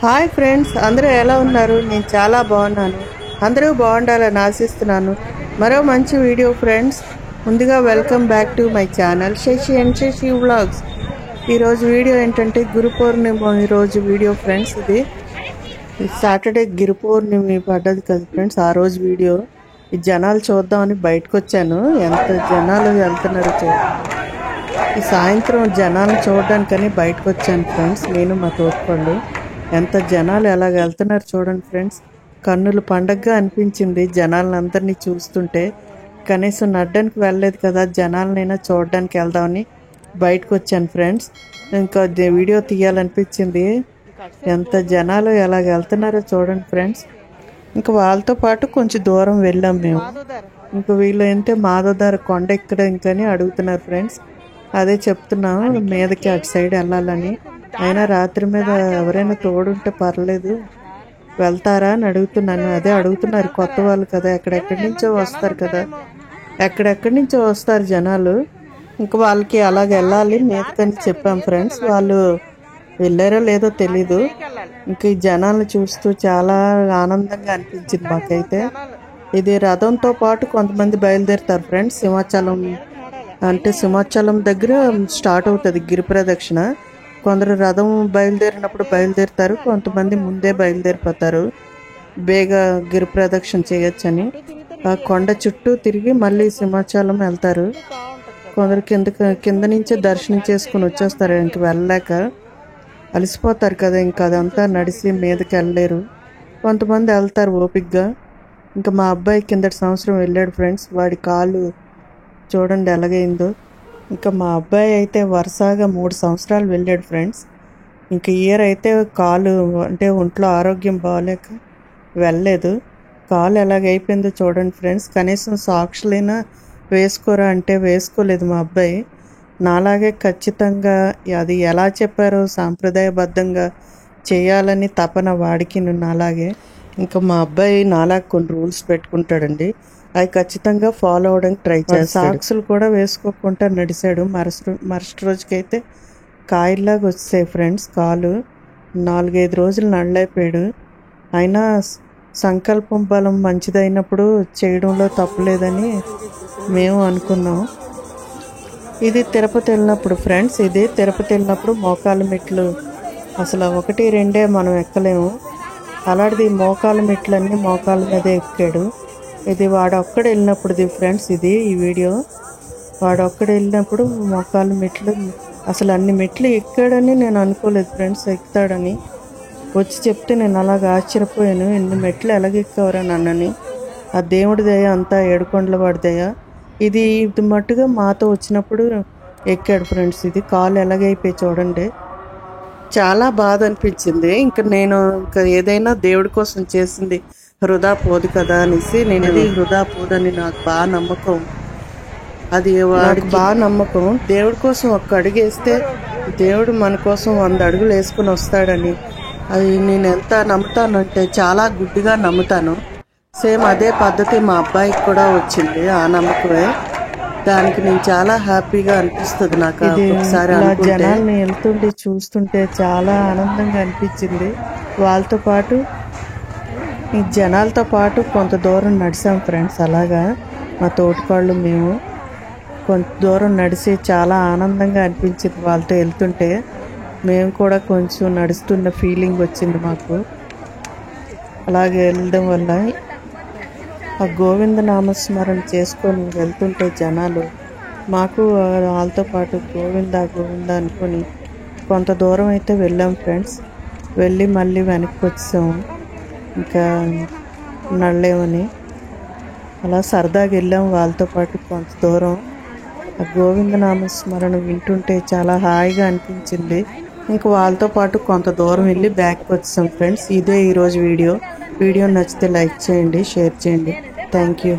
Hi friends, అందరూ ఎలా ఉన్నారు? నేను చాలా బాగున్నాను. అందరూ బాగుండాలని ఆశిస్తున్నాను. మరో మంచి వీడియో ఫ్రెండ్స్. ముందుగా welcome back to my channel Shashi and Shashi vlogs. ఈరోజు వీడియో ఏంటంటే గురు పౌర్ణమి ఈరోజు వీడియో ఫ్రెండ్స్. ఇది సాటర్డే గురు పౌర్ణమి పడ్డది కదా ఫ్రెండ్స్, ఆ రోజు వీడియో. ఈ జనాలు చూద్దామని బయటకు వచ్చాను. ఎంత జనాలు వెళ్తున్నారు ఈ సాయంత్రం జనాలను చూడడానికని బయటకు వచ్చాను ఫ్రెండ్స్. నేను మా తోటికోళ్ళు ఎంత జనాలు ఎలాగ వెళ్తున్నారు చూడండి ఫ్రెండ్స్. కన్నులు పండగగా అనిపించింది జనాలను అందరినీ చూస్తుంటే. కనీసం నడ్డానికి వెళ్ళలేదు కదా, జనాలనైనా చూడడానికి వెళ్దామని బయటకు వచ్చాను ఫ్రెండ్స్. ఇంకా వీడియో తీయాలనిపించింది. ఎంత జనాలు ఎలాగ వెళ్తున్నారో చూడండి ఫ్రెండ్స్. ఇంకా వాళ్ళతో పాటు కొంచెం దూరం వెళ్ళాం మేము. ఇంకా వీళ్ళు ఏంటంటే మాధవదార కొండ ఎక్కడానికని అడుగుతున్నారు ఫ్రెండ్స్. అదే చెప్తున్నాం మీదకి అటు సైడ్ వెళ్ళాలని. అయినా రాత్రి మీద ఎవరైనా తోడుంటే పర్లేదు, వెళ్తారా అని అడుగుతున్నాను. అదే అడుగుతున్నారు, కొత్త వాళ్ళు కదా, ఎక్కడెక్కడి నుంచో వస్తారు కదా, ఎక్కడెక్కడి నుంచో వస్తారు జనాలు. ఇంకా వాళ్ళకి అలాగ వెళ్ళాలి మీదకని చెప్పాం ఫ్రెండ్స్. వాళ్ళు వెళ్ళారో లేదో తెలీదు. ఇంక ఈ జనాలను చూస్తూ చాలా ఆనందంగా అనిపించింది మాకైతే. ఇది రథంతో పాటు కొంతమంది బయలుదేరుతారు ఫ్రెండ్స్. సింహాచలం దగ్గర స్టార్ట్ అవుతుంది గిరి ప్రదక్షిణ. కొందరు రథం బయలుదేరినప్పుడు బయలుదేరుతారు, కొంతమంది ముందే బయలుదేరిపోతారు బేగ గిరి ప్రదక్షిణ చేయొచ్చని. ఆ కొండ చుట్టూ తిరిగి మళ్ళీ సింహాచలం వెళ్తారు. కొందరు కింద నుంచే దర్శనం చేసుకుని వచ్చేస్తారు. ఇంక వెళ్ళలేక అలసిపోతారు కదా, ఇంకా అదంతా నడిచి మీదకి వెళ్ళలేరు. కొంతమంది వెళ్తారు ఓపిక్గా. ఇంకా మా అబ్బాయి కిందటి సంవత్సరం వెళ్ళాడు ఫ్రెండ్స్. వాడి కాళ్ళు చూడండి ఎలాగైందో. ఇంకా మా అబ్బాయి అయితే వరుసగా 3 సంవత్సరాలు వెళ్ళాడు ఫ్రెండ్స్. ఇంకా ఇయర్ అయితే కాలు అంటే ఒంట్లో ఆరోగ్యం బాగాలేక వెళ్ళలేదు. కాలు ఎలాగైపోయిందో చూడండి ఫ్రెండ్స్. కనీసం సాక్షులైనా వేసుకోరా అంటే వేసుకోలేదు మా అబ్బాయి. నాలాగే ఖచ్చితంగా అది ఎలా చెప్పారో సాంప్రదాయబద్ధంగా చేయాలని తపన వాడికి నాలాగే. ఇంకా మా అబ్బాయి నాలాగా కొన్ని రూల్స్ పెట్టుకుంటాడండి, అవి ఖచ్చితంగా ఫాలో అవడానికి ట్రై చేస్తాడు. సాక్సులు కూడా వేసుకోకుండా నడిచాడు. మరుసటి రోజుకైతే కాయల్లాగా వచ్చాయి ఫ్రెండ్స్ కాలు. 4-5 రోజులు నడలేకపోయాడు. అయినా సంకల్పం బలం మంచిదైనప్పుడు చేయడంలో తప్పులేదని మేము అనుకున్నాం. ఇది తిరుపతి వెళ్ళినప్పుడు ఫ్రెండ్స్. ఇది తిరుపతి వెళ్ళినప్పుడు మోకాలు మెట్లు అసలు 1-2 మనం ఎక్కలేము. అలాంటిది మోకాలు మెట్లన్నీ మోకాల మీద ఎక్కాడు. ఇది వాడొక్కడ వెళ్ళినప్పుడుది ఫ్రెండ్స్. ఇది ఈ వీడియో వాడొక్కడ వెళ్ళినప్పుడు మోకాలు మెట్లు అసలు అన్ని మెట్లు ఎక్కాడని నేను అనుకోలేదు ఫ్రెండ్స్. ఎక్కుతాడని వచ్చి చెప్తే నేను అలాగ ఆశ్చర్యపోయాను. ఎన్ని మెట్లు ఎలాగెక్కవరా నన్నని. ఆ దేవుడి దయ, అంతా ఏడుకొండల వాడి దయ. ఇది మట్టుగా మాతో వచ్చినప్పుడు ఎక్కాడు ఫ్రెండ్స్. ఇది కాలు ఎలాగైపోయి చూడండి, చాలా బాధ అనిపించింది. నేను ఏదైనా దేవుడి కోసం చేసింది వృధా పోదు కదా అనేసి నేను అది వృధా పోదని నాకు బాగా నమ్మకం. అది వాడికి బాగా నమ్మకం. దేవుడి కోసం ఒక్క అడుగు వేస్తే దేవుడు మన కోసం 100 అడుగులు వేసుకుని వస్తాడని. అది నేను ఎంత నమ్ముతానంటే చాలా గుడ్డిగా నమ్ముతాను. సేమ్ అదే పద్ధతి మా అబ్బాయికి కూడా వచ్చింది, ఆ నమ్మకమే. దానికి నేను చాలా హ్యాపీగా అనిపిస్తుంది నాకు. ఒకసారి జనాల్ని వెళ్తుంటే చూస్తుంటే చాలా ఆనందంగా అనిపించింది. వాళ్ళతో పాటు ఈ జనాలతో పాటు కొంత దూరం నడిచాం ఫ్రెండ్స్. అలాగా మా తోటికోళ్ళు మేము కొంత దూరం నడిచి చాలా ఆనందంగా అనిపించింది వాళ్ళతో వెళ్తుంటే. మేము కూడా కొంచెం నడుస్తున్న ఫీలింగ్ వచ్చింది మాకు. అలాగే వెళ్ళడం వల్ల ఆ గోవింద నామస్మరణ చేసుకొని వెళ్తుంటే జనాలు మాకు వాళ్ళతో పాటు గోవింద గోవింద అనుకొని కొంత దూరం అయితే వెళ్ళాం ఫ్రెండ్స్. వెళ్ళి మళ్ళీ వెనక్కి వచ్చాము. ఇంకా నడలేమని అలా సరదాగా వెళ్ళాము వాళ్ళతో పాటు కొంత దూరం. ఆ గోవింద నామస్మరణ వింటుంటే చాలా హాయిగా అనిపించింది. ఇంకా వాళ్ళతో పాటు కొంత దూరం వెళ్ళి బ్యాక్ వచ్చాం ఫ్రెండ్స్. ఇదే ఈరోజు వీడియో నచ్చితే లైక్ చేయండి, షేర్ చేయండి. Thank you.